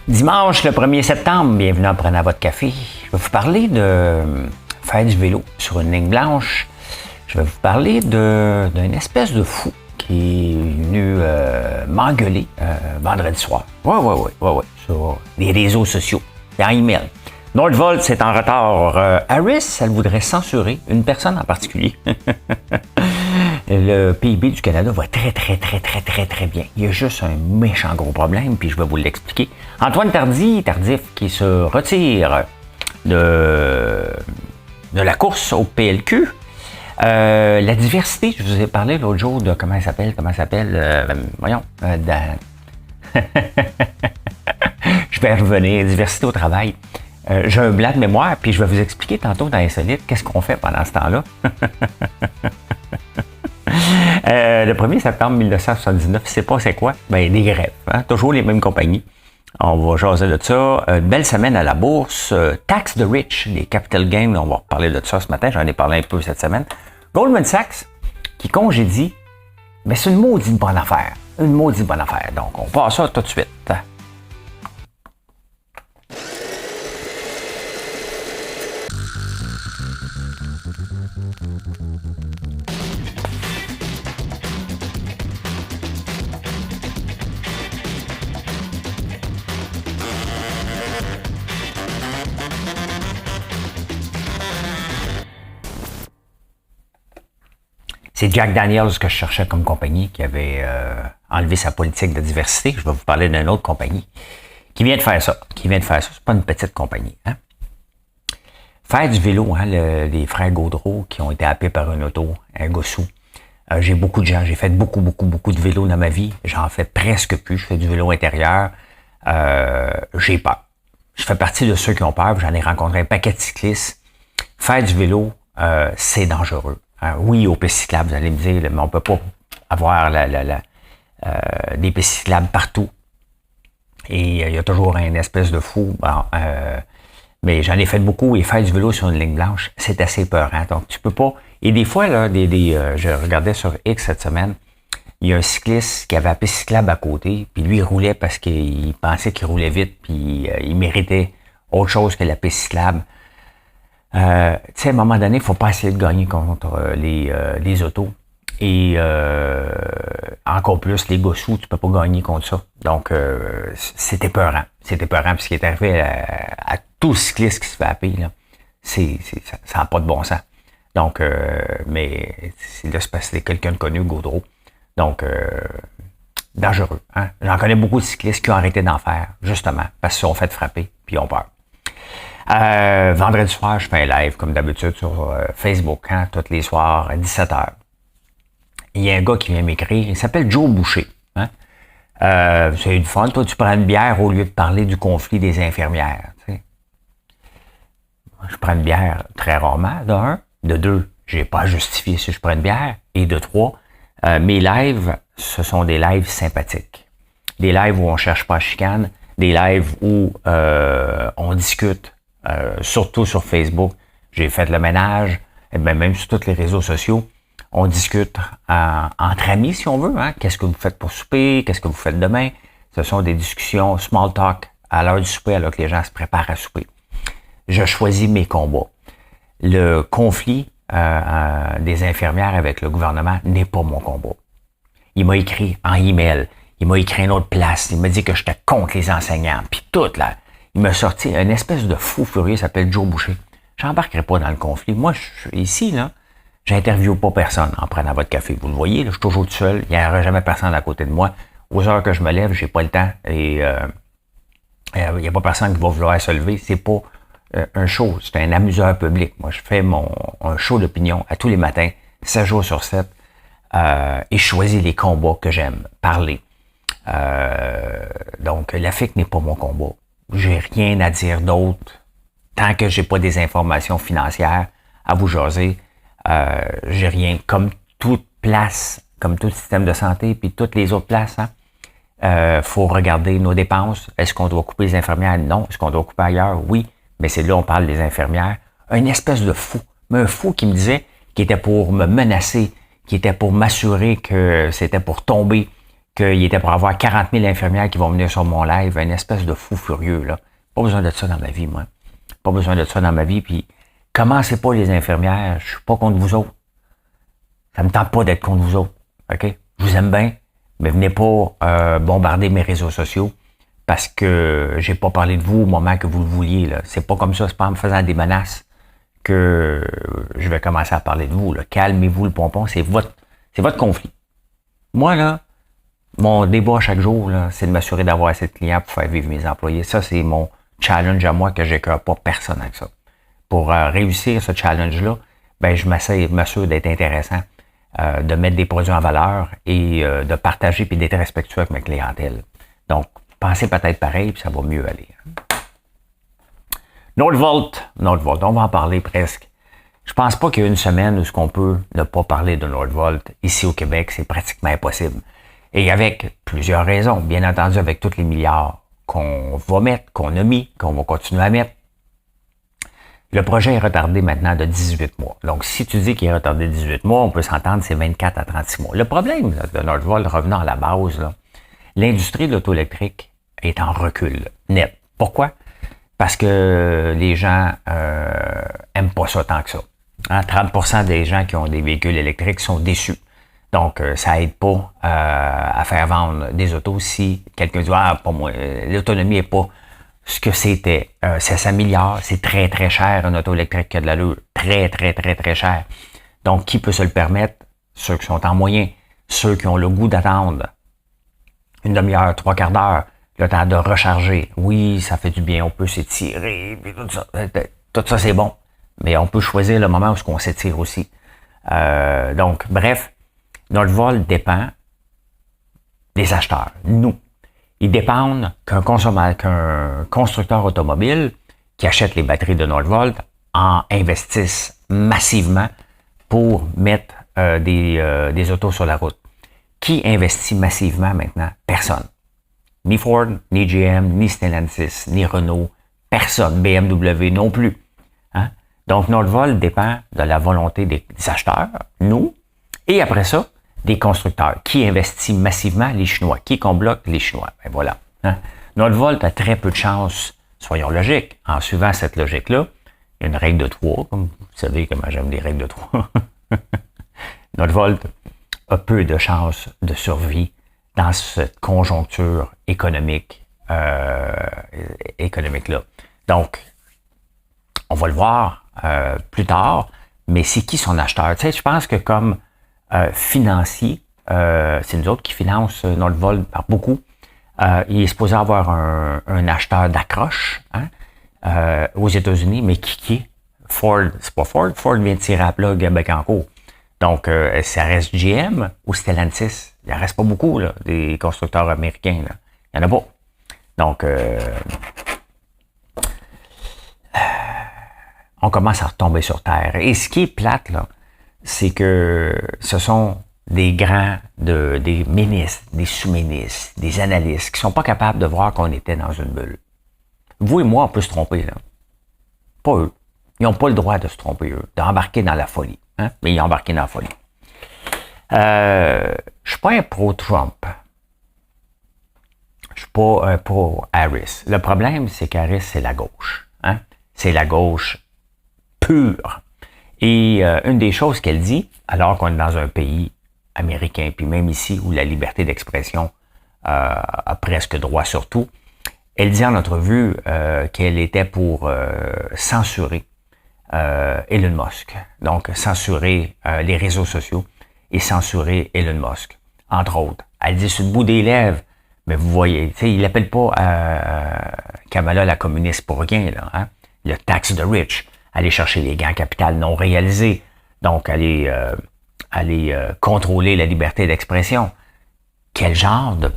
Dimanche, le 1er septembre, bienvenue en prenant votre café. Je vais vous parler de faire du vélo sur une ligne blanche. Je vais vous parler d'une espèce de fou qui est venu m'engueuler vendredi soir. Ouais, sur les réseaux sociaux, en email. Nordvolt, c'est en retard. Harris, elle voudrait censurer une personne en particulier. Le PIB du Canada va très bien. Il y a juste un méchant gros problème, puis je vais vous l'expliquer. Antoine Tardif qui se retire de la course au PLQ. La diversité, je vous ai parlé l'autre jour de comment elle s'appelle, je vais revenir, diversité au travail. J'ai un blanc de mémoire, puis je vais vous expliquer tantôt dans Insolite qu'est-ce qu'on fait pendant ce temps-là. Le 1er septembre 1979, c'est pas c'est quoi? Ben, des grèves, hein? Toujours les mêmes compagnies. On va jaser de ça. Une belle semaine à la bourse. Tax the rich, les capital gains, on va reparler de ça ce matin. J'en ai parlé un peu cette semaine. Goldman Sachs, qui congédie, ben, c'est une maudite bonne affaire. Une maudite bonne affaire. Donc, on passe ça tout de suite. C'est Jack Daniels que je cherchais comme compagnie qui avait enlevé sa politique de diversité. Je vais vous parler d'une autre compagnie qui vient de faire ça. C'est pas une petite compagnie. Hein? Faire du vélo, hein, les frères Gaudreau qui ont été happés par une auto, un gossou. J'ai beaucoup de gens. J'ai fait beaucoup de vélo dans ma vie. J'en fais presque plus. Je fais du vélo intérieur. J'ai peur. Je fais partie de ceux qui ont peur. J'en ai rencontré un paquet de cyclistes. Faire du vélo, c'est dangereux. Oui, aux pistes cyclables, vous allez me dire, mais on peut pas avoir des pistes cyclables partout. Et il y a toujours un espèce de fou. Bon, mais j'en ai fait beaucoup et faire du vélo sur une ligne blanche, c'est assez peurant. Donc, tu peux pas. Et des fois, là, je regardais sur X cette semaine, il y a un cycliste qui avait la piste cyclable à côté, puis lui, il roulait parce qu'il pensait qu'il roulait vite, puis il méritait autre chose que la piste cyclable. Tu sais, à un moment donné, il faut pas essayer de gagner contre les autos. Et encore plus, les gossous, tu peux pas gagner contre ça. Donc, c'est épeurant. C'est épeurant, puis ce qui est arrivé à tout cycliste qui se fait happer, là, ça n'a pas de bon sens. Donc, mais là, c'est parce que c'est quelqu'un de connu, Gaudreau. Donc, dangereux. Hein? J'en connais beaucoup de cyclistes qui ont arrêté d'en faire, justement, parce qu'ils sont fait frapper, puis ils ont peur. Vendredi soir, je fais un live, comme d'habitude, sur Facebook, hein, tous les soirs, à 17h. Il y a un gars qui vient m'écrire, il s'appelle Joe Boucher. Hein? C'est une fun. Toi, tu prends une bière au lieu de parler du conflit des infirmières. Tu sais. Je prends une bière très rarement, de un. De deux, j'ai pas à justifier si je prends une bière. Et de trois, mes lives, ce sont des lives sympathiques. Des lives où on cherche pas à chicane. Des lives où on discute. Surtout sur Facebook, j'ai fait le ménage, et bien même sur tous les réseaux sociaux, on discute entre amis si on veut. Hein? Qu'est-ce que vous faites pour souper? Qu'est-ce que vous faites demain? Ce sont des discussions small talk à l'heure du souper, alors que les gens se préparent à souper. Je choisis mes combats. Le conflit des infirmières avec le gouvernement n'est pas mon combat. Il m'a écrit en email, il m'a écrit une autre place, il m'a dit que j'étais contre les enseignants, puis tout là. Il m'a sorti une espèce de fou furieux, il s'appelle Joe Boucher. J'embarquerai pas dans le conflit. Moi, je suis ici, là, j'interviewe pas personne en prenant votre café. Vous le voyez, là, je suis toujours tout seul. Il n'y aura jamais personne à côté de moi. Aux heures que je me lève, j'ai pas le temps. Et il n'y a pas personne qui va vouloir se lever. C'est pas un show, c'est un amuseur public. Moi, je fais un show d'opinion à tous les matins, 7 jours sur 7. Et je choisis les combats que j'aime parler. Donc, la FIC n'est pas mon combat. J'ai rien à dire d'autre. Tant que j'ai pas des informations financières à vous jaser, j'ai rien. Comme toute place, comme tout système de santé, puis toutes les autres places, hein, faut regarder nos dépenses. Est-ce qu'on doit couper les infirmières? Non. Est-ce qu'on doit couper ailleurs? Oui. Mais c'est là on parle des infirmières. Un espèce de fou. Mais un fou qui me disait qu'il était pour me menacer, qui était pour m'assurer que c'était pour tomber, qu'il était pour avoir 40 000 infirmières qui vont venir sur mon live, une espèce de fou furieux, là. Pas besoin de ça dans ma vie, moi. Pas besoin de ça dans ma vie, puis commencez pas les infirmières, je suis pas contre vous autres. Ça me tente pas d'être contre vous autres, OK? Je vous aime bien, mais venez pas bombarder mes réseaux sociaux parce que j'ai pas parlé de vous au moment que vous le vouliez, là. C'est pas comme ça, c'est pas en me faisant des menaces que je vais commencer à parler de vous, là. Calmez-vous le pompon, c'est votre conflit. Moi, là, mon débat chaque jour, là, c'est de m'assurer d'avoir assez de clients pour faire vivre mes employés. Ça, c'est mon challenge à moi que j'écœure pas personne avec ça. Pour réussir ce challenge-là, ben, je m'assure d'être intéressant, de mettre des produits en valeur et de partager puis d'être respectueux avec ma clientèle. Donc, pensez peut-être pareil puis ça va mieux aller. Nordvolt, on va en parler presque. Je pense pas qu'il y a une semaine où ce qu'on peut ne pas parler de Nordvolt ici au Québec, c'est pratiquement impossible. Et avec plusieurs raisons, bien entendu avec tous les milliards qu'on va mettre, qu'on a mis, qu'on va continuer à mettre. Le projet est retardé maintenant de 18 mois. Donc, si tu dis qu'il est retardé de 18 mois, on peut s'entendre, c'est 24 à 36 mois. Le problème là, de Nordvolt, revenant à la base, là, l'industrie de l'auto électrique est en recul net. Pourquoi? Parce que les gens aiment pas ça tant que ça. Hein? 30% des gens qui ont des véhicules électriques sont déçus. Donc, ça aide pas à faire vendre des autos si quelqu'un dit « Ah, pas moi, l'autonomie est pas ce que c'était. Ça s'améliore, c'est très, très cher, une auto électrique qui a de l'allure. Très, très, très, très cher. Donc, qui peut se le permettre? Ceux qui sont en moyen, ceux qui ont le goût d'attendre une demi-heure, 3/4 d'heure, le temps de recharger. Oui, ça fait du bien, on peut s'étirer, puis tout ça. Tout ça, c'est bon. Mais on peut choisir le moment où on s'étire aussi. Donc, bref, notre vol dépend des acheteurs, nous. Ils dépendent qu'un constructeur automobile qui achète les batteries de Nordvolt en investisse massivement pour mettre des autos sur la route. Qui investit massivement maintenant? Personne. Ni Ford, ni GM, ni Stellantis, ni Renault, personne. BMW non plus. Hein? Donc, Nordvolt dépend de la volonté des acheteurs, nous, et après ça, des constructeurs. Qui investit massivement? Les Chinois. Qui bloque? Les Chinois. Ben voilà. Hein? Nordvolt a très peu de chance, soyons logiques. En suivant cette logique-là, il y a une règle de 3, comme vous savez comment j'aime les règles de 3. Nordvolt a peu de chances de survie dans cette conjoncture économique là. Donc, on va le voir plus tard, mais c'est qui son acheteur? Tu sais, je pense que comme financier, c'est nous autres qui financent Nordvolt par beaucoup. Il est supposé avoir un acheteur d'accroche aux États-Unis, mais qui est? Ford, c'est pas Ford. Ford vient de tirer à plat Bécancour. Donc, ça reste GM ou Stellantis. Il en reste pas beaucoup, là, des constructeurs américains. Là. Il n'y en a pas. Donc, on commence à retomber sur terre. Et ce qui est plate, là, c'est que ce sont des grands, des ministres, des sous-ministres, des analystes qui sont pas capables de voir qu'on était dans une bulle. Vous et moi, on peut se tromper, là. Pas eux. Ils n'ont pas le droit de se tromper, eux, d'embarquer dans la folie. Hein? Mais ils ont embarqué dans la folie. Je suis pas un pro-Trump. Je suis pas un pro-Harris. Le problème, c'est qu'Harris, c'est la gauche. Hein? C'est la gauche pure. Et une des choses qu'elle dit, alors qu'on est dans un pays américain, puis même ici où la liberté d'expression a presque droit sur tout, elle dit en entrevue qu'elle était pour censurer Elon Musk. Donc, censurer les réseaux sociaux et censurer Elon Musk, entre autres. Elle dit sur le bout des lèvres, mais vous voyez, tu sais, il l'appelle pas Kamala la communiste pour rien, là, hein? Le tax the rich, aller chercher les gains capital non réalisés, donc aller contrôler la liberté d'expression. Quel genre de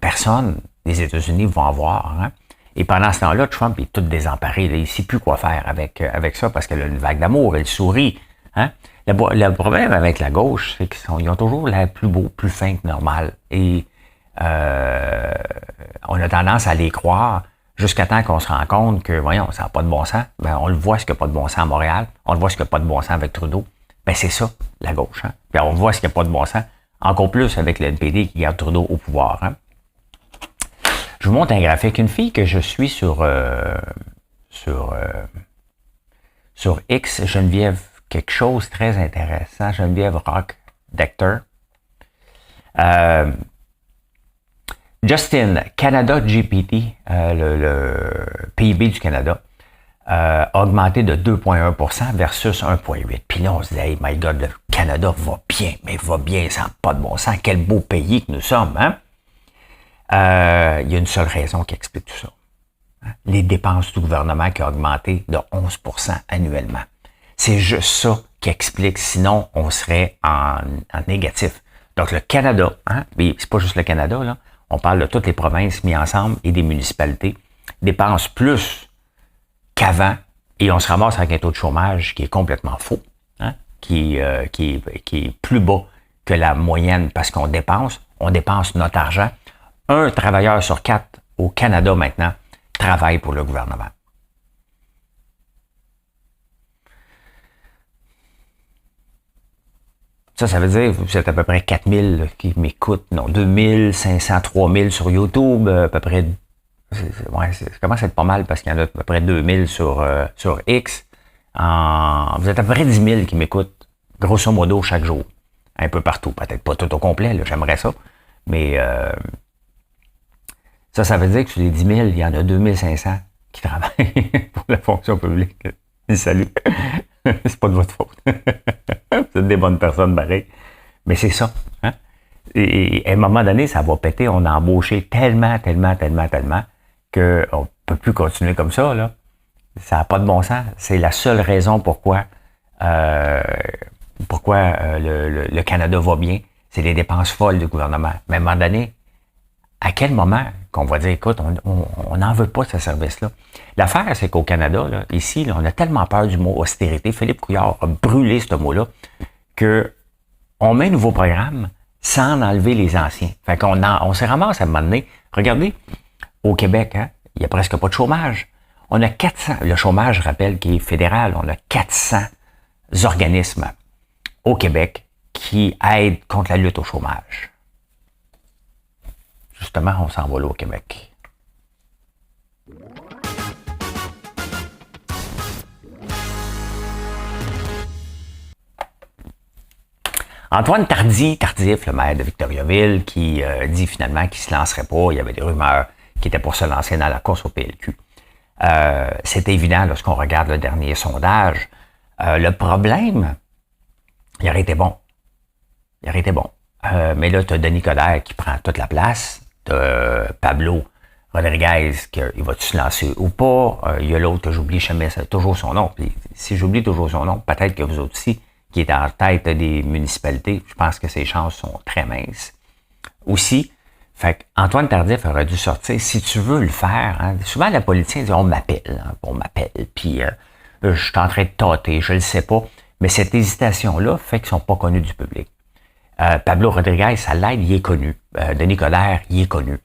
personnes les États-Unis vont avoir, hein? Et pendant ce temps-là, Trump est tout désemparé. Là. Il ne sait plus quoi faire avec ça parce qu'elle a une vague d'amour, elle sourit. Hein? Le problème avec la gauche, c'est qu'ils ont toujours l'air plus beau, plus fin que normal. Et on a tendance à les croire jusqu'à temps qu'on se rend compte que, voyons, ça n'a pas de bon sens. Ben, on le voit ce qu'il n'y a pas de bon sens à Montréal. On le voit ce qu'il n'y a pas de bon sens avec Trudeau. Ben, c'est ça, la gauche. Hein? Puis on voit ce qu'il n'y a pas de bon sens Encore plus avec le NPD qui garde Trudeau au pouvoir. Hein. Je vous montre un graphique. Une fille que je suis sur X, Geneviève, quelque chose de très intéressant. Geneviève Rock Decter. Justin, Canada GPT, le PIB du Canada, a augmenté de 2,1% versus 1,8%. Puis là, on se dit, hey, my God, le Canada va bien, mais va bien, ça n'a pas de bon sens. Quel beau pays que nous sommes, hein? Il y a une seule raison qui explique tout ça. Hein? Les dépenses du gouvernement qui ont augmenté de 11% annuellement. C'est juste ça qui explique, sinon on serait en négatif. Donc le Canada, hein, mais c'est pas juste le Canada, là, on parle de toutes les provinces mises ensemble et des municipalités, dépensent plus qu'avant et on se ramasse avec un taux de chômage qui est complètement faux, hein, qui est plus bas que la moyenne parce qu'on dépense notre argent. Un travailleur sur 4 au Canada maintenant travaille pour le gouvernement. Ça veut dire que vous êtes à peu près 4000 qui m'écoutent, non, 2500, 3000 sur YouTube, à peu près, ça commence à être pas mal parce qu'il y en a à peu près 2000 sur X. Vous êtes à peu près 10 000 qui m'écoutent, grosso modo, chaque jour. Un peu partout, peut-être pas tout au complet, là, j'aimerais ça, mais ça veut dire que sur les 10 000, il y en a 2500 qui travaillent pour la fonction publique. Salut! C'est pas de votre faute. Vous êtes des bonnes personnes, pareil. Mais c'est ça. Hein? Et à un moment donné, ça va péter. On a embauché tellement qu'on ne peut plus continuer comme ça. Là. Ça n'a pas de bon sens. C'est la seule raison pourquoi le Canada va bien. C'est les dépenses folles du gouvernement. Mais à un moment donné, à quel moment qu'on va dire, écoute, on n'en veut pas de ce service-là. L'affaire, c'est qu'au Canada, là, ici, là, on a tellement peur du mot austérité. Philippe Couillard a brûlé ce mot-là qu'on met un nouveau programme sans enlever les anciens. Fait qu'on on se ramasse à un moment donné. Regardez, au Québec, hein, il n'y a presque pas de chômage. On a 400, le chômage, je rappelle, qui est fédéral, on a 400 organismes au Québec qui aident contre la lutte au chômage. Justement, on s'en va là au Québec. Antoine Tardif, le maire de Victoriaville, qui dit finalement qu'il ne se lancerait pas. Il y avait des rumeurs qui étaient pour se lancer dans la course au PLQ. C'est évident lorsqu'on regarde le dernier sondage. Le problème, il aurait été bon. Mais là, tu as Denis Coderre qui prend toute la place. Tu as Pablo Rodriguez, il va-tu se lancer ou pas? Il y a l'autre que j'oublie jamais toujours son nom. Puis, si j'oublie toujours son nom, peut-être que vous autres aussi, qui est en tête des municipalités, je pense que ses chances sont très minces. Aussi, fait Antoine Tardif aurait dû sortir. Si tu veux le faire, hein, souvent la politique dit on m'appelle, puis je suis en train de tâter, je le sais pas. Mais cette hésitation-là fait qu'ils sont pas connus du public. Pablo Rodriguez, ça l'aide, il est connu. Denis Coderre, il est connu.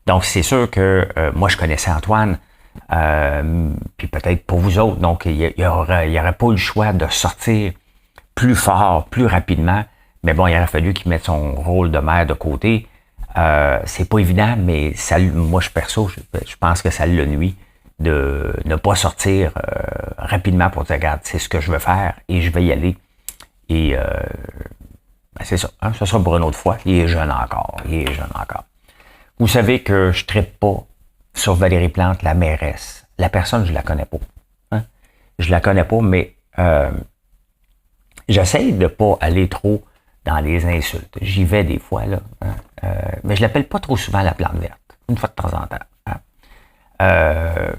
Donc, c'est sûr que moi, je connaissais Antoine, puis peut-être pour vous autres. Donc, il y aurait pas eu le choix de sortir plus fort, plus rapidement. Mais bon, il aurait fallu qu'il mette son rôle de maire de côté. C'est pas évident, mais ça, moi, je pense que ça le nuit de ne pas sortir rapidement pour dire, regarde, c'est ce que je veux faire et je vais y aller. Et c'est ça, hein, ça sera pour une autre fois. Il est jeune encore. Vous savez que je ne traite pas sur Valérie Plante, la mairesse. La personne, je la connais pas. Hein? Je la connais pas, mais j'essaie de pas aller trop dans les insultes. J'y vais des fois, là. Hein? Mais je l'appelle pas trop souvent la plante verte. Une fois de temps en temps. Hein?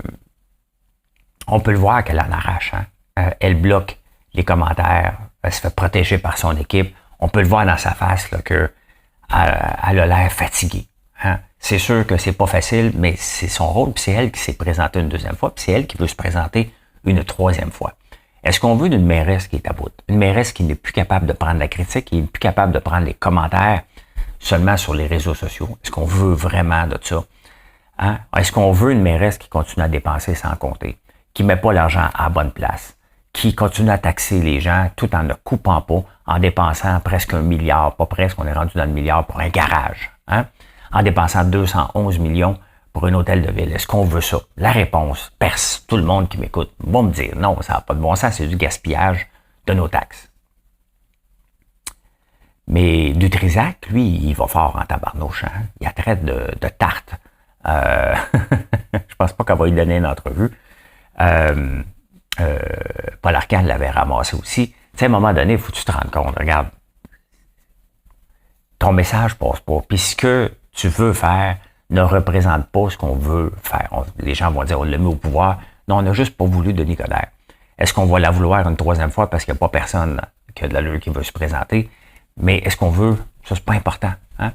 On peut le voir qu'elle en arrache. Hein? Elle bloque les commentaires. Elle se fait protéger par son équipe. On peut le voir dans sa face là, qu'elle a l'air fatiguée. Hein? C'est sûr que c'est pas facile, mais c'est son rôle, puis c'est elle qui s'est présentée une deuxième fois, puis c'est elle qui veut se présenter une troisième fois. Est-ce qu'on veut une mairesse qui est à bout? Une mairesse qui n'est plus capable de prendre la critique, qui n'est plus capable de prendre les commentaires seulement sur les réseaux sociaux? Est-ce qu'on veut vraiment de ça? Hein? Est-ce qu'on veut une mairesse qui continue à dépenser sans compter, qui met pas l'argent à la bonne place, qui continue à taxer les gens tout en ne coupant pas, en dépensant presque 1 milliard, pas presque, on est rendu dans le milliard pour un garage, hein? En dépensant 211 millions pour un hôtel de ville. Est-ce qu'on veut ça? La réponse perce. Tout le monde qui m'écoute va me dire non, ça n'a pas de bon sens, c'est du gaspillage de nos taxes. Mais Dutrisac, lui, il va fort en tabarnouche. Hein? Il a traite de tarte. Je pense pas qu'elle va lui donner une entrevue. Paul Arcand l'avait ramassé aussi. Tu sais, à un moment donné, il faut que tu te rendes compte. Regarde, ton message passe pas. Puis ce que tu veux faire ne représente pas ce qu'on veut faire. Les gens vont dire, on l'a mis au pouvoir. Non, on n'a juste pas voulu Denis Coderre. Est-ce qu'on va la vouloir une troisième fois parce qu'il n'y a pas personne qui a de l'allure qui veut se présenter? Mais est-ce qu'on veut, ça c'est pas important, hein?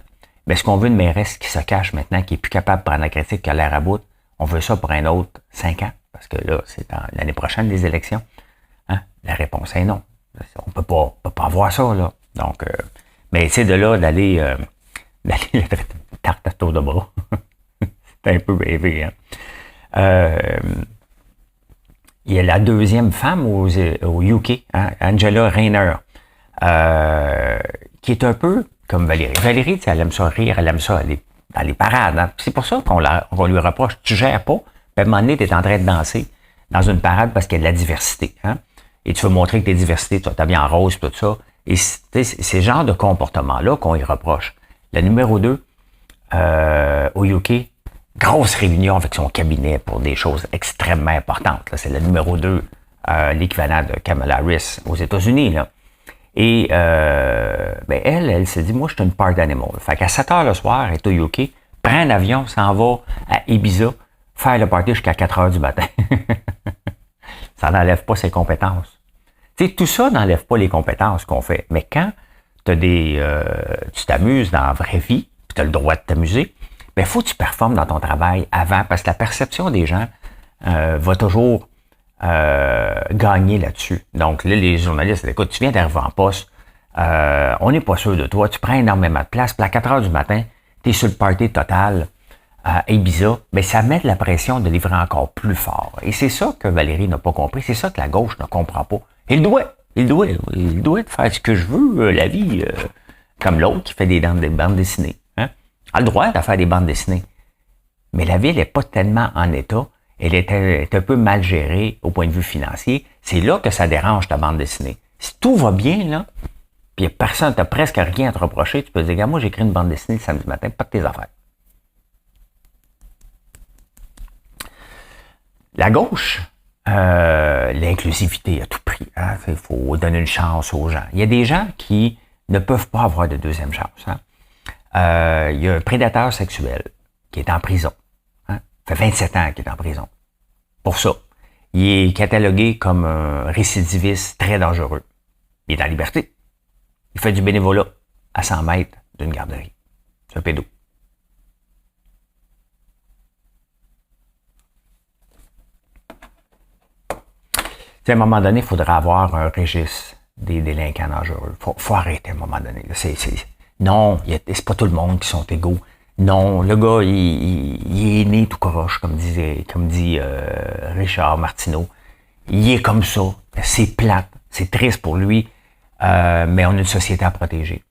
Mais est-ce qu'on veut une mairesse qui se cache maintenant, qui est plus capable de prendre la critique, qui a l'air à bout? On veut ça pour un autre 5 ans? Parce que là, c'est l'année prochaine, les élections. Hein? La réponse est non. On peut pas avoir ça, là. Donc, mais tu sais, de là, d'aller la tarte à tour de bras. C'est un peu rêvé, hein? Il y a la deuxième femme au UK, hein? Angela Rayner, qui est un peu comme Valérie. Valérie, elle aime ça rire, elle aime ça aller dans les parades. Hein? C'est pour ça qu'on lui reproche, tu gères pas, puis à un moment donné, tu es en train de danser dans une parade parce qu'il y a de la diversité. Hein? Et tu veux montrer que tu es diversité, tu t'habilles en rose, tout ça. Et c'est ce genre de comportement-là qu'on lui reproche. Le numéro 2, au UK, grosse réunion avec son cabinet pour des choses extrêmement importantes. Là. C'est le numéro 2, l'équivalent de Kamala Harris aux États-Unis. Là. Et ben elle s'est dit, moi, je suis une part animal. Fait qu'à 7 heures le soir, elle est au UK, prend un avion, s'en va à Ibiza, faire le party jusqu'à 4 heures du matin. Ça n'enlève pas ses compétences. Tu sais, tout ça n'enlève pas les compétences qu'on fait. Mais quand tu t'amuses dans la vraie vie, puis tu as le droit de t'amuser, ben faut que tu performes dans ton travail avant, parce que la perception des gens va toujours gagner là-dessus. Donc là, les journalistes, écoute, tu viens d'arriver en poste, on n'est pas sûr de toi, tu prends énormément de place, puis à 4 heures du matin, tu es sur le party total à Ibiza, mais ça met de la pression de livrer encore plus fort. Et c'est ça que Valérie n'a pas compris, c'est ça que la gauche ne comprend pas. Il doit de faire ce que je veux, la vie, comme l'autre qui fait des bandes dessinées. Hein? A le droit de faire des bandes dessinées. Mais la ville n'est pas tellement en état, elle est un peu mal gérée au point de vue financier. C'est là que ça dérange ta bande dessinée. Si tout va bien, là, puis personne, t'as presque rien à te reprocher, tu peux dire, moi j'écris une bande dessinée le samedi matin, pas de tes affaires. La gauche, l'inclusivité à tout prix. Hein? Il faut donner une chance aux gens. Il y a des gens qui ne peuvent pas avoir de deuxième chance. Hein? Il y a un prédateur sexuel qui est en prison. Hein? Ça fait 27 ans qu'il est en prison. Pour ça. Il est catalogué comme un récidiviste très dangereux. Il est en liberté. Il fait du bénévolat à 100 mètres d'une garderie. C'est un pédo. À un moment donné, il faudra avoir un registre des délinquants dangereux. Faut arrêter à un moment donné. Non, c'est pas tout le monde qui sont égaux. Non, le gars, il est né tout croche, comme dit Richard Martineau. Il est comme ça. C'est plate. C'est triste pour lui. Mais on a une société à protéger.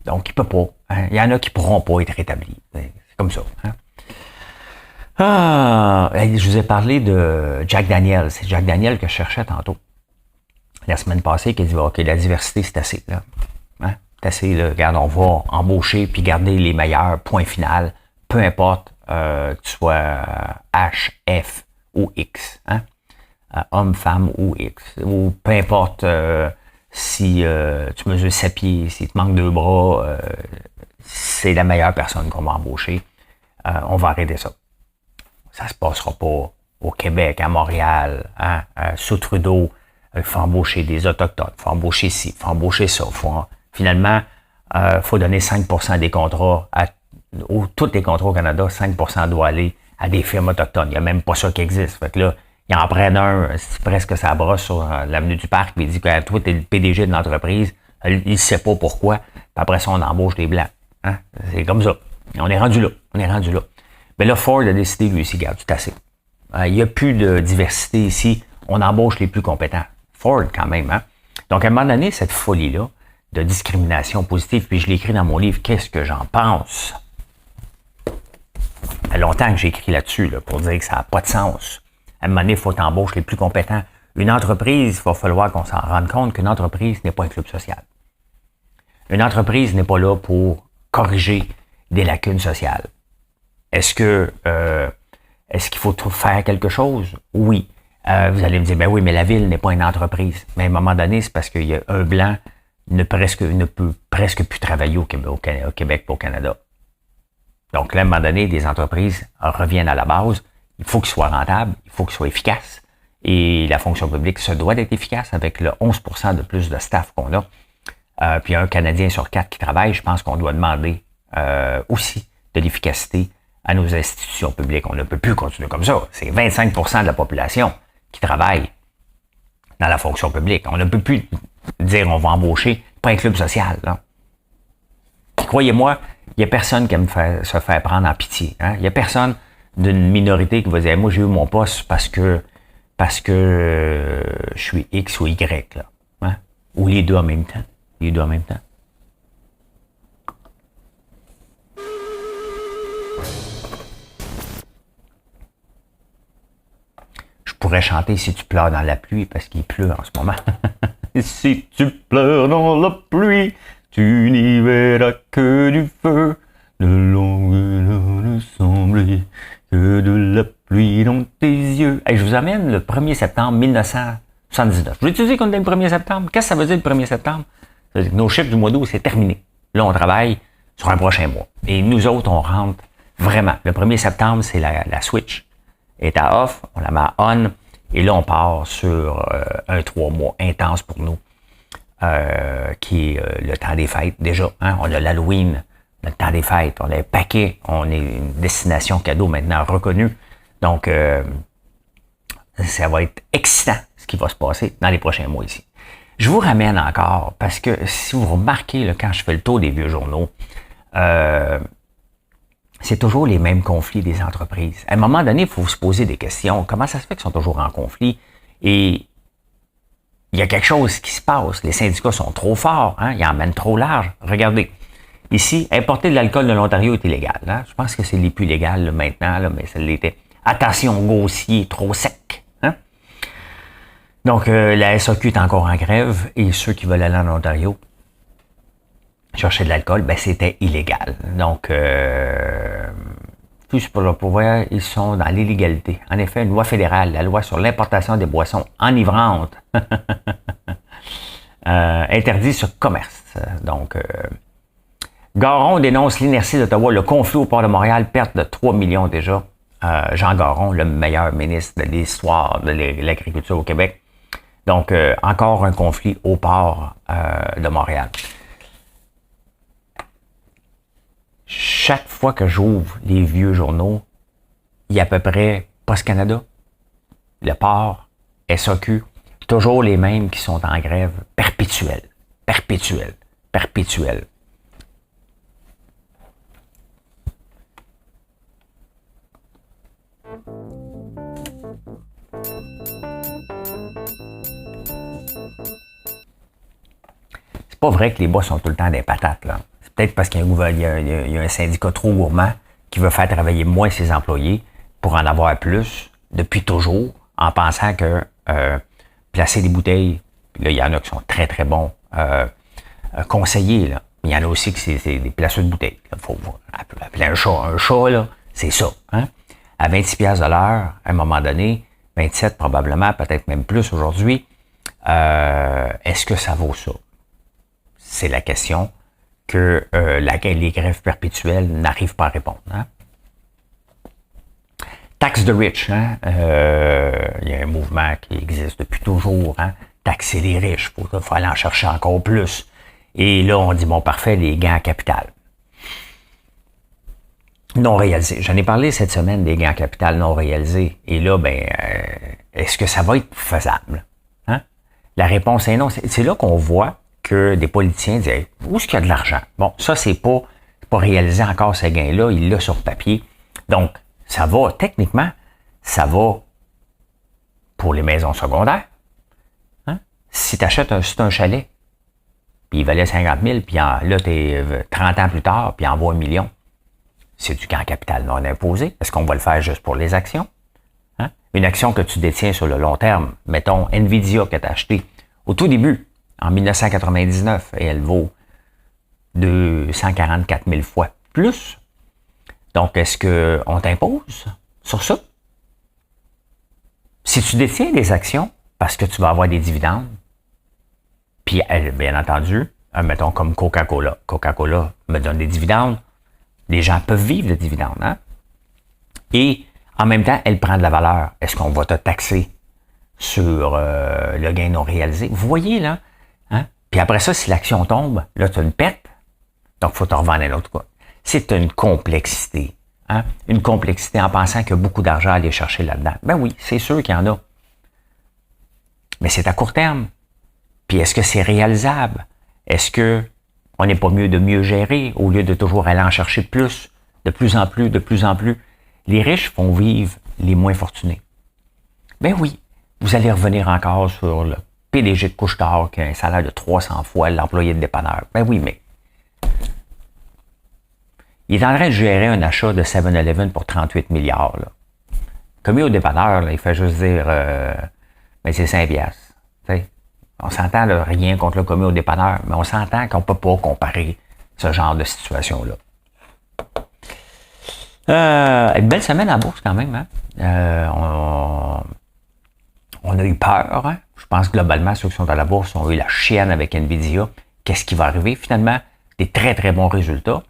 Donc, il peut pas. Hein. Il y en a qui pourront pas être rétablis. C'est comme ça. Hein. Je vous ai parlé de Jack Daniel. C'est Jack Daniel que je cherchais tantôt. La semaine passée, qui a dit, OK, la diversité, c'est assez. Là. Hein? C'est assez. Là. Regarde, on va embaucher puis garder les meilleurs, point final. Peu importe que tu sois H, F ou X. Hein? Homme, femme ou X. Ou peu importe si tu mesures 7 pieds, si tu manques 2 bras, c'est la meilleure personne qu'on va embaucher. On va arrêter ça. Ça se passera pas au Québec, à Montréal, hein, sous Trudeau. Il faut embaucher des Autochtones, il faut embaucher ci, il faut embaucher ça. Finalement, il faut donner 5% des contrats, tous les contrats au Canada, 5% doit aller à des firmes autochtones. Il n'y a même pas ça qui existe. Fait que là, il en prenne un, c'est presque sa brosse sur l'avenue du Parc, puis il dit que toi, tu es le PDG de l'entreprise, il ne sait pas pourquoi, puis après ça, on embauche des Blancs. Hein? C'est comme ça. On est rendu là. Mais là, Ford a décidé, lui aussi, regarde, tout assez. Il n'y a plus de diversité ici. on embauche les plus compétents. Ford, quand même, hein? Donc, à un moment donné, cette folie-là de discrimination positive, puis je l'ai écrit dans mon livre, qu'est-ce que j'en pense? Ça fait longtemps que j'ai écrit là-dessus, là, pour dire que ça n'a pas de sens. À un moment donné, il faut t'embaucher les plus compétents. Une entreprise, il va falloir qu'on s'en rende compte qu'une entreprise n'est pas un club social. Une entreprise n'est pas là pour corriger des lacunes sociales. Est-ce qu'il faut faire quelque chose? Oui. Vous allez me dire, ben oui, mais la ville n'est pas une entreprise. Mais à un moment donné, c'est parce qu'il y a un blanc ne peut presque plus travailler au Québec et au Canada. Donc là, à un moment donné, des entreprises reviennent à la base. Il faut qu'ils soient rentables, il faut qu'ils soient efficaces. Et la fonction publique se doit d'être efficace avec le 11% de plus de staff qu'on a. Puis un Canadien sur 4 qui travaille, je pense qu'on doit demander aussi de l'efficacité à nos institutions publiques. On ne peut plus continuer comme ça. C'est 25% de la population qui travaille dans la fonction publique. On ne peut plus dire on va embaucher, pas un club social. Là. Croyez-moi, il n'y a personne qui aime se faire prendre en pitié. Hein? Il n'y a personne d'une minorité qui va dire moi j'ai eu mon poste parce que je suis X ou Y. Là. Hein? Ou les deux en même temps. Les deux en même temps. Je pourrais chanter Si tu pleures dans la pluie parce qu'il pleut en ce moment. Si tu pleures dans la pluie, tu n'y verras que du feu. De longues ne sembler que de la pluie dans tes yeux. Hey, je vous amène le 1er septembre 1979. Je vais utiliser qu'on est le 1er septembre. Qu'est-ce que ça veut dire le 1er septembre? Ça veut dire que nos chiffres du mois d'août, c'est terminé. Là, on travaille sur un prochain mois. Et nous autres, on rentre vraiment. Le 1er septembre, c'est la switch est à off, on la met à on. Et là, on part sur un 3 mois intense pour nous, qui est le temps des fêtes. Déjà, hein, on a l'Halloween, le temps des fêtes, on a un paquet, on est une destination cadeau maintenant reconnue. Donc, ça va être excitant ce qui va se passer dans les prochains mois ici. Je vous ramène encore, parce que si vous remarquez, là, quand je fais le tour des vieux journaux, c'est toujours les mêmes conflits des entreprises. À un moment donné, il faut se poser des questions. Comment ça se fait qu'ils sont toujours en conflit? Et il y a quelque chose qui se passe. Les syndicats sont trop forts, hein? Ils emmènent trop large. Regardez. Ici, importer de l'alcool de l'Ontario est illégal. Hein? Je pense que c'est les plus légal là, maintenant, là, mais ça l'était. Attention, gaussier, trop sec. Hein? Donc, la SAQ est encore en grève et ceux qui veulent aller en Ontario chercher de l'alcool, ben c'était illégal. Donc, plus pour le pouvoir, ils sont dans l'illégalité. En effet, une loi fédérale, la loi sur l'importation des boissons enivrantes, interdit ce commerce. Donc, Garon dénonce l'inertie d'Ottawa, le conflit au port de Montréal, perte de 3 millions déjà. Jean Garon, le meilleur ministre de l'histoire de l'agriculture au Québec. Donc, encore un conflit au port de Montréal. Chaque fois que j'ouvre les vieux journaux, il y a à peu près Post Canada, le port, SAQ, toujours les mêmes qui sont en grève perpétuelle. Perpétuelle. Perpétuelle. C'est pas vrai que les boss sont tout le temps des patates, là. Peut-être parce qu'il y a un syndicat trop gourmand qui veut faire travailler moins ses employés pour en avoir plus depuis toujours, en pensant que placer des bouteilles, là, il y en a qui sont très, très bons conseillers. Là. Il y en a aussi qui c'est des placeurs de bouteilles. Il faut appeler un chat. Un chat, là, c'est ça. Hein? À 26$ de l'heure, à un moment donné, 27 probablement, peut-être même plus aujourd'hui, est-ce que ça vaut ça? C'est la question que les grèves perpétuelles n'arrivent pas à répondre. Hein? Taxe de rich. Hein? Il y a un mouvement qui existe depuis toujours. Hein? Taxer les riches. Il faut aller en chercher encore plus. Et là, on dit, bon, parfait, les gains en capital. Non réalisés. J'en ai parlé cette semaine des gains en capital non réalisés. Et là, est-ce que ça va être faisable? Hein? La réponse est non. C'est là qu'on voit que des politiciens disent où est-ce qu'il y a de l'argent? Bon, ça, c'est pas réalisé encore ces gains-là, il l'a sur papier. Donc, ça va, techniquement, ça va pour les maisons secondaires. Hein? Si tu achètes un chalet, puis il valait 50 000, puis là, tu es 30 ans plus tard, puis il envoie 1 million, c'est du gain capital non imposé. Est-ce qu'on va le faire juste pour les actions? Hein? Une action que tu détiens sur le long terme, mettons Nvidia que tu as acheté au tout début, en 1999, et elle vaut 244 000 fois plus. Donc, est-ce qu'on t'impose sur ça? Si tu détiens des actions, parce que tu vas avoir des dividendes, puis bien entendu, mettons comme Coca-Cola. Coca-Cola me donne des dividendes. Les gens peuvent vivre de dividendes. Hein? Et en même temps, elle prend de la valeur. Est-ce qu'on va te taxer sur le gain non réalisé? Vous voyez, là? Hein? Puis après ça, si l'action tombe, là, tu as une perte. Donc, il faut te revendre un autre quoi. C'est une complexité. Hein? Une complexité en pensant qu'il y a beaucoup d'argent à aller chercher là-dedans. Ben oui, c'est sûr qu'il y en a. Mais c'est à court terme. Puis est-ce que c'est réalisable? Est-ce que on n'est pas mieux de mieux gérer au lieu de toujours aller en chercher plus, de plus en plus, de plus en plus? Les riches font vivre les moins fortunés. Ben oui, vous allez revenir encore sur le PDG de Couche-Tard qui a un salaire de 300 fois l'employé de dépanneur. Ben oui, mais il est en train de gérer un achat de 7-Eleven pour 38 milliards. Là. Commis au dépanneur, là, il fait juste dire ben c'est 5 piastres. T'sais. On s'entend là, rien contre le commis au dépanneur, mais on s'entend qu'on ne peut pas comparer ce genre de situation-là. Une belle semaine à la bourse quand même. Hein? On a eu peur. Hein? Je pense que globalement, ceux qui sont à la bourse ont eu la chienne avec Nvidia. Qu'est-ce qui va arriver? Finalement, des très très bons résultats,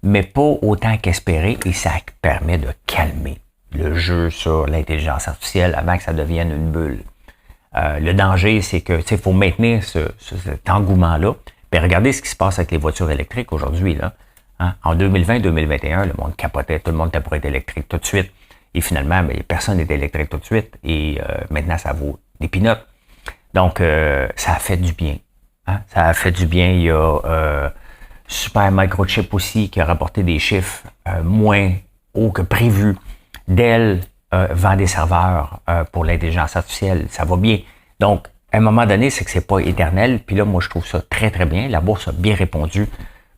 mais pas autant qu'espéré, et ça permet de calmer le jeu sur l'intelligence artificielle avant que ça devienne une bulle. Le danger, c'est que il faut maintenir cet engouement-là. Puis regardez ce qui se passe avec les voitures électriques aujourd'hui. Là. Hein? En 2020-2021, le monde capotait, tout le monde était pour être électrique tout de suite. Et finalement, ben, personne n'était électrique tout de suite. Et maintenant, ça vaut des peanuts. Donc, ça a fait du bien. Hein? Ça a fait du bien. Il y a Super Microchip aussi qui a rapporté des chiffres moins hauts que prévu. Dell vend des serveurs pour l'intelligence artificielle. Ça va bien. Donc, à un moment donné, c'est que c'est pas éternel. Puis là, moi, je trouve ça très, très bien. La bourse a bien répondu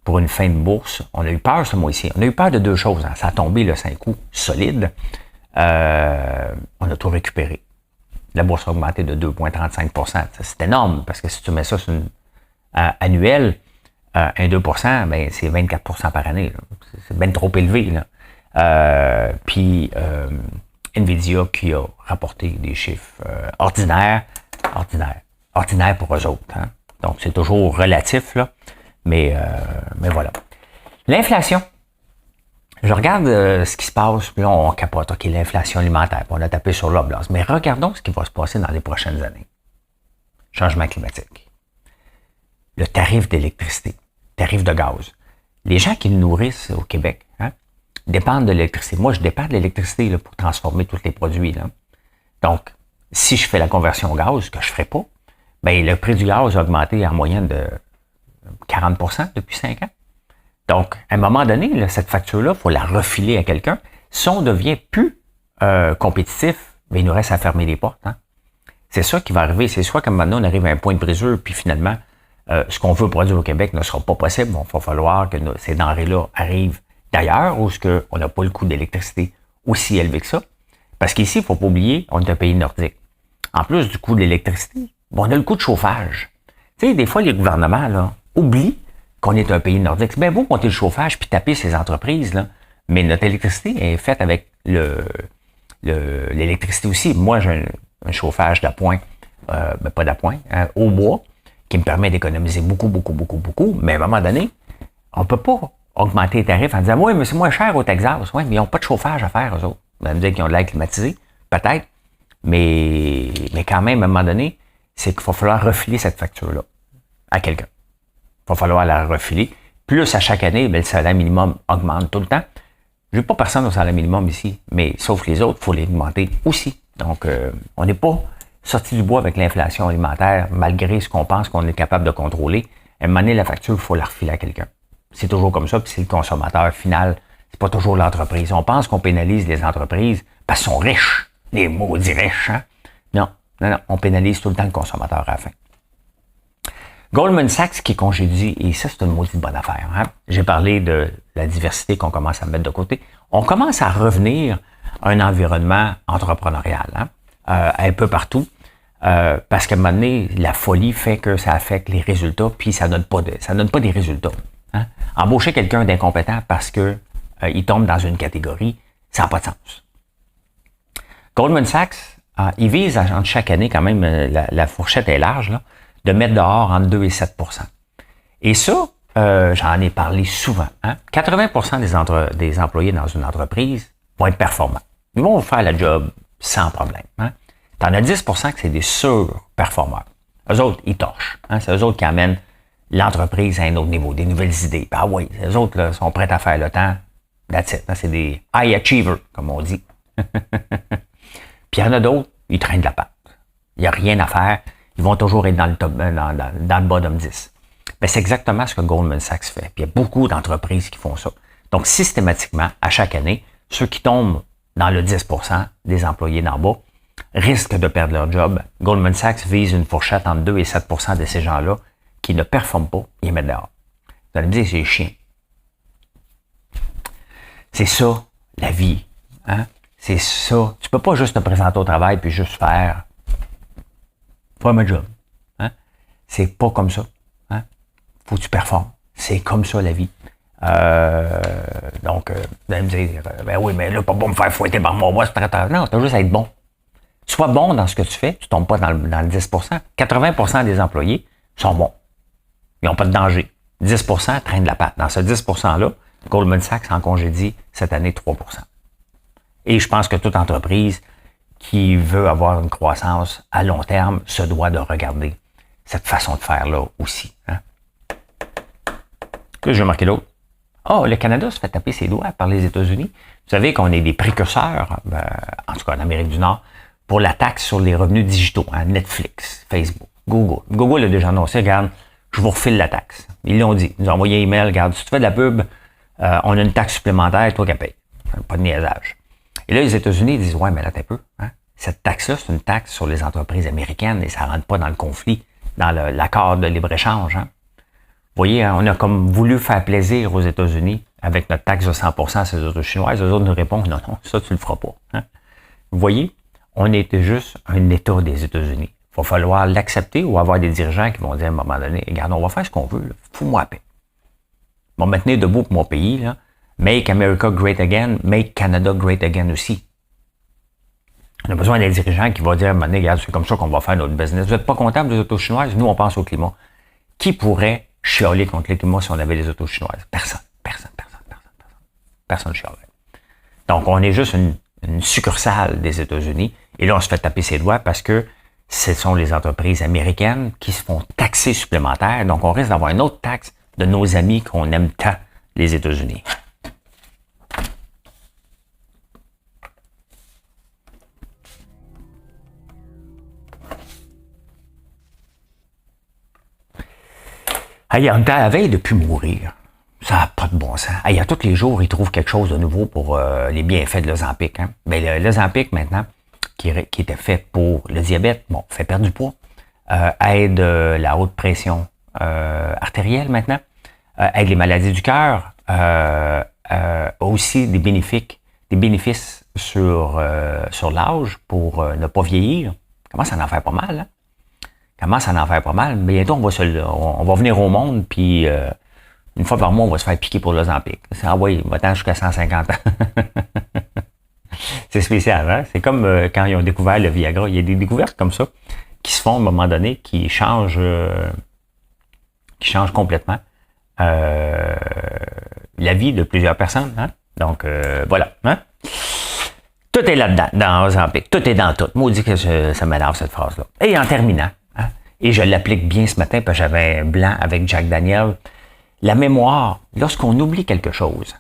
pour une fin de bourse. On a eu peur ce mois-ci. On a eu peur de deux choses. Hein. Ça a tombé, là, c'est un coup solide. On a tout récupéré. La bourse a augmenté de 2,35 %. C'est énorme parce que si tu mets ça sur une annuelle, un 2%, ben, c'est 24 % par année. Là. C'est bien trop élevé. Là. Puis Nvidia qui a rapporté des chiffres ordinaires pour eux autres. Hein. Donc, c'est toujours relatif, là. Mais voilà. L'inflation. Je regarde ce qui se passe, puis là, on capote. OK, l'inflation alimentaire, puis on a tapé sur l'oblast. Mais regardons ce qui va se passer dans les prochaines années. Changement climatique. Le tarif d'électricité, tarif de gaz. Les gens qui nous nourrissent au Québec, hein, dépendent de l'électricité. Moi, je dépends de l'électricité là, pour transformer tous les produits. Là. Donc, si je fais la conversion au gaz, ce que je ne ferai pas, ben, le prix du gaz a augmenté en moyenne de 40 % depuis 5 ans. Donc, à un moment donné, là, cette facture-là, il faut la refiler à quelqu'un. Si on devient plus compétitif, ben, il nous reste à fermer les portes. Hein. C'est ça qui va arriver. C'est soit comme maintenant, on arrive à un point de brisure, puis finalement, ce qu'on veut produire au Québec ne sera pas possible. Il va falloir que ces denrées-là arrivent d'ailleurs, où on n'a pas le coût d'électricité aussi élevé que ça. Parce qu'ici, il ne faut pas oublier, on est un pays nordique. En plus du coût de l'électricité, on a le coût de chauffage. Tu sais, des fois, les gouvernements là, oublient qu'on est un pays nordique. C'est bien beau monter le chauffage puis taper ces entreprises, là, mais notre électricité est faite avec l'électricité aussi. Moi, j'ai un chauffage d'appoint, ben pas d'appoint, hein, au bois, qui me permet d'économiser beaucoup, mais à un moment donné, on peut pas augmenter les tarifs en disant « Oui, mais c'est moins cher au Texas. » Oui, mais ils n'ont pas de chauffage à faire, eux autres. Vous allez me dire qu'ils ont de l'air climatisé, peut-être, mais quand même, à un moment donné, c'est qu'il va falloir refiler cette facture-là à quelqu'un. Il va falloir la refiler. Plus à chaque année, bien, le salaire minimum augmente tout le temps. Je n'ai pas personne au salaire minimum ici, mais sauf les autres, il faut l'augmenter aussi. Donc, on n'est pas sorti du bois avec l'inflation alimentaire, malgré ce qu'on pense qu'on est capable de contrôler. À un moment donné, la facture, il faut la refiler à quelqu'un. C'est toujours comme ça, puis c'est le consommateur final. C'est pas toujours l'entreprise. On pense qu'on pénalise les entreprises parce qu'elles sont riches. Les maudits riches, hein? Non. Non, on pénalise tout le temps le consommateur à la fin. Goldman Sachs qui congédie, et ça, c'est une maudite bonne affaire. Hein? J'ai parlé de la diversité qu'on commence à mettre de côté. On commence à revenir à un environnement entrepreneurial, hein? Un peu partout. Parce qu'à un moment donné, la folie fait que ça affecte les résultats, puis ça donne pas des résultats. Hein? Embaucher quelqu'un d'incompétent parce que il tombe dans une catégorie, ça n'a pas de sens. Goldman Sachs, il vise entre chaque année, quand même, la fourchette est large, là, de mettre dehors entre 2 et 7 %. Et ça, j'en ai parlé souvent. Hein? 80% des employés dans une entreprise vont être performants. Ils vont faire la job sans problème. Hein? T'en as 10% que c'est des surperformeurs. Eux autres, ils torchent. Hein? C'est eux autres qui amènent l'entreprise à un autre niveau, des nouvelles idées. Ah oui, eux autres là, sont prêts à faire le temps. That's it. Hein? C'est des high achievers, comme on dit. Puis il y en a d'autres, ils traînent de la patte. Il n'y a rien à faire. Ils vont toujours être dans le top, dans le bottom 10. Ben, c'est exactement ce que Goldman Sachs fait. Puis il y a beaucoup d'entreprises qui font ça. Donc, systématiquement, à chaque année, ceux qui tombent dans le 10% des employés d'en bas risquent de perdre leur job. Goldman Sachs vise une fourchette entre 2 et 7% de ces gens-là qui ne performent pas, ils les mettent dehors. Vous allez me dire, c'est chiant. C'est ça, la vie. Hein? C'est ça. Tu peux pas juste te présenter au travail puis juste faire ma job. Hein? C'est pas comme ça. Hein? Faut que tu performes. C'est comme ça la vie. Donc, vous allez me dire, ben oui, mais là, pas bon me faire fouetter par mon boss. Non, t'as juste à être bon. Sois bon dans ce que tu fais, tu tombes pas dans le 10%. 80% des employés sont bons. Ils n'ont pas de danger. 10% traînent de la patte. Dans ce 10%-là, Goldman Sachs en congédie cette année 3%. Et je pense que toute entreprise qui veut avoir une croissance à long terme se doit de regarder cette façon de faire-là aussi. Hein? Que j'ai marqué d'autre? Le Canada se fait taper ses doigts par les États-Unis. Vous savez qu'on est des précurseurs, en tout cas en Amérique du Nord, pour la taxe sur les revenus digitaux. Hein? Netflix, Facebook, Google. Google a déjà annoncé, regarde, je vous refile la taxe. Ils l'ont dit. Ils nous ont envoyé un email, regarde, si tu fais de la pub, on a une taxe supplémentaire, toi qui payes. Pas de niaisage. Et là, les États-Unis disent, ouais, mais là, t'es peu. Hein? Cette taxe-là, c'est une taxe sur les entreprises américaines et ça rentre pas dans le conflit, dans l'accord de libre-échange. Hein? Vous voyez, hein, on a comme voulu faire plaisir aux États-Unis avec notre taxe de 100% sur les autos chinoises. Eux autres nous répondent, non, ça, tu le feras pas. Hein? Vous voyez, on était juste un État des États-Unis. Il va falloir l'accepter ou avoir des dirigeants qui vont dire à un moment donné, regarde, on va faire ce qu'on veut, fous-moi la paix. Bon, me tenir debout pour mon pays, là. Make America Great Again, Make Canada Great Again aussi. On a besoin d'un dirigeant qui va dire à un moment donné, regarde, c'est comme ça qu'on va faire notre business. Vous n'êtes pas content des autos chinoises? Nous, on pense au climat. Qui pourrait chialer contre le climat si on avait les autos chinoises? Personne chialerait. Donc, on est juste une succursale des États-Unis. Et là, on se fait taper ses doigts parce que ce sont les entreprises américaines qui se font taxer supplémentaires. Donc, on risque d'avoir une autre taxe de nos amis qu'on aime tant, les États-Unis. Hey, on est à la veille de plus mourir. Ça n'a pas de bon sens. Hey, à tous les jours, ils trouvent quelque chose de nouveau pour les bienfaits de l'Ozempic. Hein? Ben, l'Ozempic, maintenant, qui était fait pour le diabète, bon, fait perdre du poids, aide la haute pression artérielle maintenant, aide les maladies du cœur, aussi des bénéfices sur l'âge pour ne pas vieillir. Commence à en faire pas mal, hein? Commence à en faire pas mal. Bientôt, on va venir au monde, puis une fois par mois, on va se faire piquer pour l'Ozempic. Ah oui, va-t'en jusqu'à 150 ans. C'est spécial, hein? C'est comme quand ils ont découvert le Viagra. Il y a des découvertes comme ça qui se font à un moment donné, qui changent complètement la vie de plusieurs personnes. Hein? Donc, voilà. Hein? Tout est là-dedans, dans Ozempic. Tout est dans tout. Maudit que ça m'énerve, cette phrase-là. Et en terminant, hein, et je l'applique bien ce matin, parce que j'avais un blanc avec Jack Daniel, la mémoire, lorsqu'on oublie quelque chose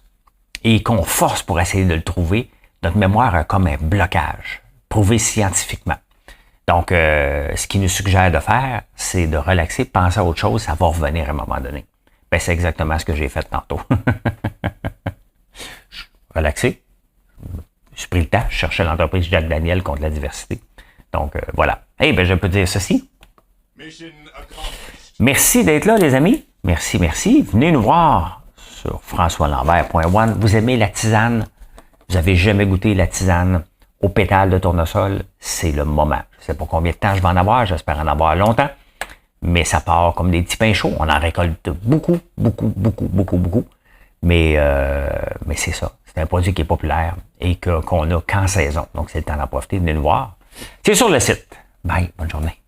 et qu'on force pour essayer de le trouver, notre mémoire a comme un blocage, prouvé scientifiquement. Donc, ce qu'il nous suggère de faire, c'est de relaxer, penser à autre chose, ça va revenir à un moment donné. Ben, c'est exactement ce que j'ai fait tantôt. Relaxer. J'ai pris le temps, je cherchais l'entreprise Jack Daniel contre la diversité. Donc, voilà. Eh bien, je peux dire ceci. Merci d'être là, les amis. Merci, merci. Venez nous voir sur françoislambert.one. Vous aimez la tisane? Vous avez jamais goûté la tisane au pétale de tournesol? C'est le moment. Je ne sais pas combien de temps je vais en avoir. J'espère en avoir longtemps. Mais ça part comme des petits pains chauds. On en récolte beaucoup, beaucoup, beaucoup, beaucoup, beaucoup. Mais c'est ça. C'est un produit qui est populaire et qu'on a qu'en saison. Donc, c'est le temps d'en profiter. Venez nous voir. C'est sur le site. Bye. Bonne journée.